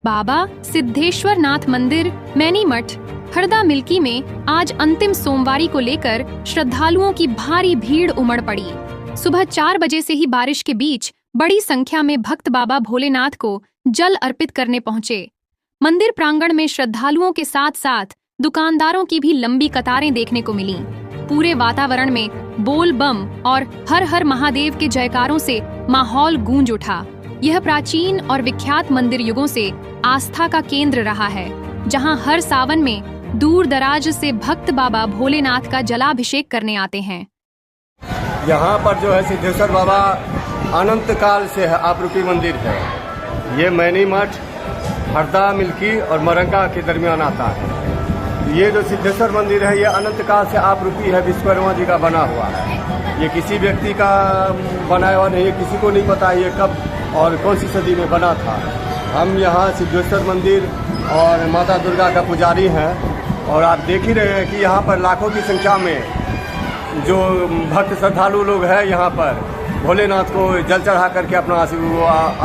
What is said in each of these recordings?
बाबा सिद्धेश्वर नाथ मंदिर मैनीमठ हरदा मिल्की में आज अंतिम सोमवारी को लेकर श्रद्धालुओं की भारी भीड़ उमड़ पड़ी। सुबह 4 बजे से ही बारिश के बीच बड़ी संख्या में भक्त बाबा भोलेनाथ को जल अर्पित करने पहुंचे। मंदिर प्रांगण में श्रद्धालुओं के साथ साथ दुकानदारों की भी लंबी कतारें देखने को मिली। पूरे वातावरण में बोल बम और हर हर महादेव के जयकारों से माहौल गूंज उठा। यह प्राचीन और विख्यात मंदिर युगों से आस्था का केंद्र रहा है, जहां हर सावन में दूर दराज से भक्त बाबा भोलेनाथ का जलाभिषेक करने आते हैं। यहाँ पर जो है सिद्धेश्वर बाबा अनंत काल से है आपरूपी मंदिर है। ये मैनीमठ हरदा मिल्की और मरंगा के दरमियान आता है। ये जो सिद्धेश्वर मंदिर है ये अनंत काल से आपरूपी है, विश्वकर्मा जी का बना हुआ है। ये किसी व्यक्ति का बनाया हुआ नहीं है, किसी को नहीं पता ये कब और कौन सी सदी में बना था। हम यहाँ सिद्धेश्वर मंदिर और माता दुर्गा का पुजारी हैं और आप देख ही रहे हैं कि यहाँ पर लाखों की संख्या में जो भक्त श्रद्धालु लोग हैं यहाँ पर भोलेनाथ को जल चढ़ा करके अपना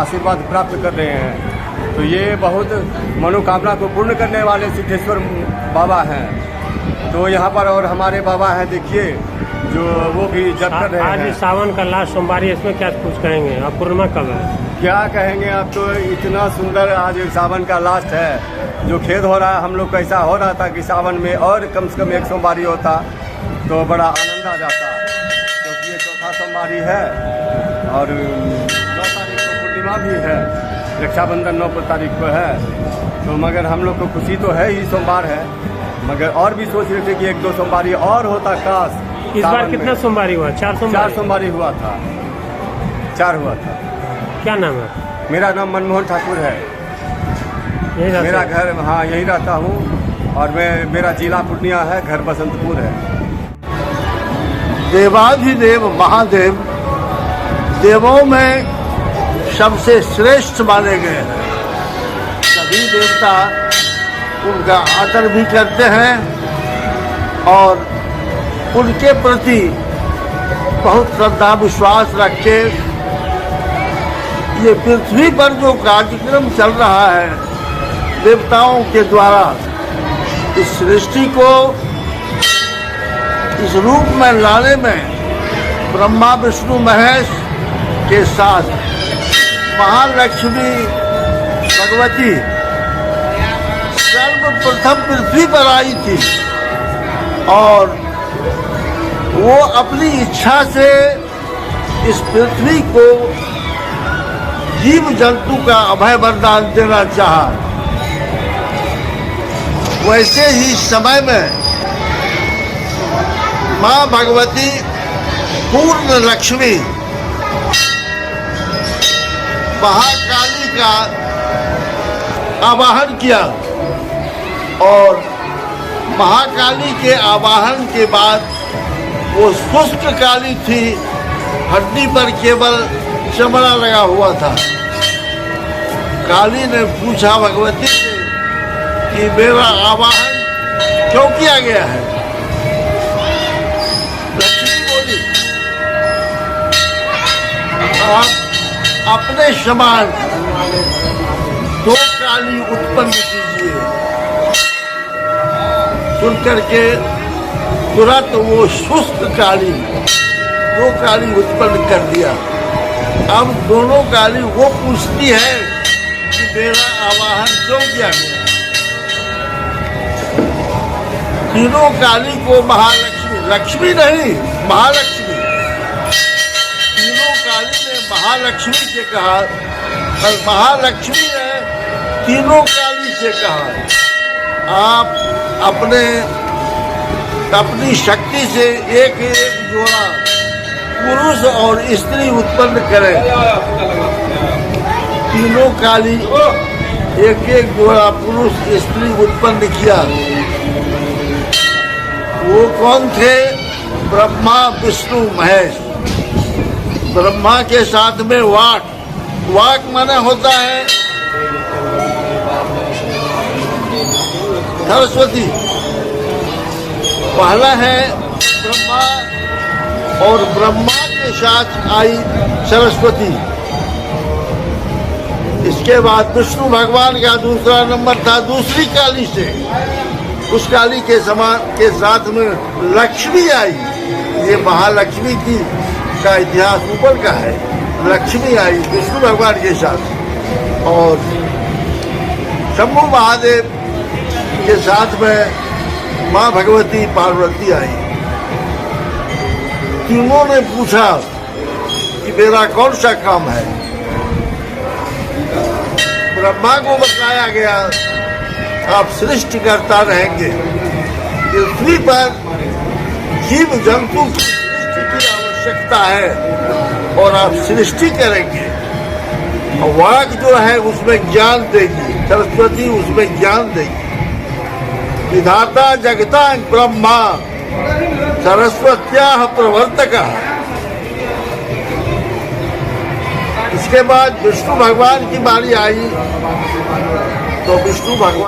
आशीर्वाद प्राप्त कर रहे हैं। तो ये बहुत मनोकामना को पूर्ण करने वाले सिद्धेश्वर बाबा हैं। तो यहाँ पर और हमारे बाबा हैं, देखिए जो वो भी जप कर रहे हैं। आज सावन का लास्ट सोमवारी, इसमें क्या कुछ कहेंगे आप? पूर्णिमा कब है? क्या कहेंगे आप? तो इतना सुंदर आज सावन का लास्ट है, जो खेद हो रहा है। हम लोग को ऐसा हो रहा था कि सावन में और कम से कम एक सोमवारी होता तो बड़ा आनंद आ जाता, क्योंकि ये चौथा सोमवारी है और 9 तारीख को पूर्णिमा भी है, रक्षाबंधन 9 तारीख को है। तो मगर हम लोग को खुशी तो है ही, सोमवार है, मगर और भी सोच रहे थे कि 1-2 सोमवारी और होता काश। इस बार कितना सोमवारी हुआ? 4 सोमवारी हुआ था, 4 हुआ था। क्या नाम है? मेरा नाम मनमोहन ठाकुर है। मेरा घर हाँ यहीं रहता हूँ और मेरा जिला पूर्णिया है, घर बसंतपुर है। देवाधिदेव महादेव देवों में सबसे श्रेष्ठ माने गए हैं। सभी देवता उनका आदर भी करते हैं और उनके प्रति बहुत श्रद्धा विश्वास रखते। ये पृथ्वी पर जो कार्यक्रम चल रहा है देवताओं के द्वारा, इस सृष्टि को इस रूप में लाने में ब्रह्मा विष्णु महेश के साथ महालक्ष्मी भगवती सर्वप्रथम पृथ्वी पर आई थी और वो अपनी इच्छा से इस पृथ्वी को जीव जंतु का अभय वरदान देना चाहा। वैसे ही समय में माँ भगवती पूर्ण लक्ष्मी महाकाली का आवाहन किया और महाकाली के आवाहन के बाद वो शुष्क काली थी, हड्डी पर केवल चमड़ा लगा हुआ था। काली ने पूछा भगवती से कि मेरा आवाहन क्यों किया गया है? लक्ष्मी बोली, आप अपने समान 2 काली उत्पन्न कीजिए। सुनकर के तुरंत वो शुष्क काली 2 काली उत्पन्न कर दिया। अब दोनों काली वो पूछती है कि मेरा आवाहन क्यों किया गया? तीनों काली को महालक्ष्मी, लक्ष्मी नहीं महालक्ष्मी, तीनों काली ने महालक्ष्मी से कहा और महालक्ष्मी ने तीनों काली से कहा आप अपनी शक्ति से एक जोड़ा पुरुष और स्त्री उत्पन्न करें। तीनों काली एक जोड़ा पुरुष स्त्री उत्पन्न किया। वो कौन थे? ब्रह्मा विष्णु महेश। ब्रह्मा के साथ में वाक माने होता है सरस्वती। पहला है ब्रह्मा और ब्रह्मा के साथ आई सरस्वती। इस इसके बाद विष्णु भगवान का दूसरा नंबर था दूसरी काली से। उस काली के समान के साथ में लक्ष्मी आई। ये महालक्ष्मी की का इतिहास ऊपर का है। लक्ष्मी आई विष्णु भगवान के साथ और शंभु महादेव के साथ में माँ भगवती पार्वती आई। तीनों ने पूछा कि मेरा कौन सा काम है। ब्रह्मा को बताया गया आप सृष्टिकर्ता रहेंगे। पृथ्वी पर जीव जंतु की सृष्टि की आवश्यकता है और आप सृष्टि करेंगे। और वाक जो है उसमें ज्ञान देगी, सरस्वती उसमें ज्ञान देगी। विधाता जगता ब्रह्मा सरस्वत्याः प्रवर्तकः। इसके बाद विष्णु भगवान की बारी आई तो विष्णु भगवान